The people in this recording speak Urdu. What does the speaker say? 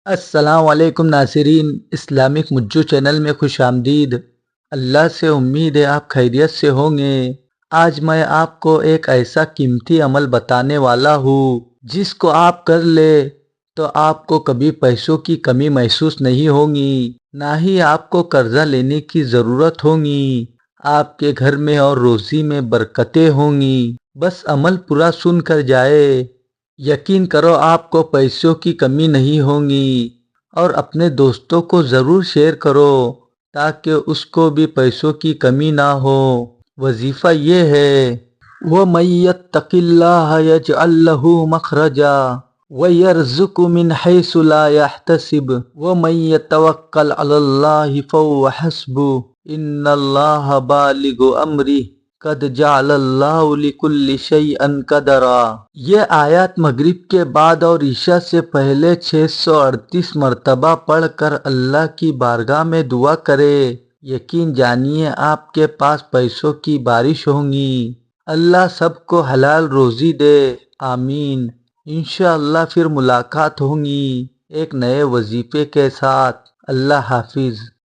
السلام علیکم ناظرین، اسلامک مجو چینل میں خوش آمدید۔ اللہ سے امید ہے آپ خیریت سے ہوں گے۔ آج میں آپ کو ایک ایسا قیمتی عمل بتانے والا ہوں جس کو آپ کر لے تو آپ کو کبھی پیسوں کی کمی محسوس نہیں ہوگی، نہ ہی آپ کو قرضہ لینے کی ضرورت ہوگی۔ آپ کے گھر میں اور روزی میں برکتیں ہوں گی۔ بس عمل پورا سن کر جائے، یقین کرو آپ کو پیسوں کی کمی نہیں ہوگی۔ اور اپنے دوستوں کو ضرور شیئر کرو تاکہ اس کو بھی پیسوں کی کمی نہ ہو۔ وظیفہ یہ ہے: وَمَن يَتَّقِ اللَّهَ يَجْعَل لَّهُ مَخْرَجًا وَيَرْزُقْهُ مِنْ حَيْثُ لَا يَحْتَسِبُ وَمَن يَتَوَكَّلْ عَلَى اللَّهِ فَهُوَ حَسْبُهُ إِنَّ اللَّهَ بَالِغُ أَمْرِهِ قَدْ جَعَلَ اللَّهُ لِكُلِّ شَيْءٍ قَدْرًا۔ یہ آیات مغرب کے بعد اور عشاء سے پہلے 638 مرتبہ پڑھ کر اللہ کی بارگاہ میں دعا کرے۔ یقین جانیے آپ کے پاس پیسوں کی بارش ہوگی۔ اللہ سب کو حلال روزی دے، آمین۔ انشاءاللہ پھر ملاقات ہوگی ایک نئے وظیفے کے ساتھ۔ اللہ حافظ۔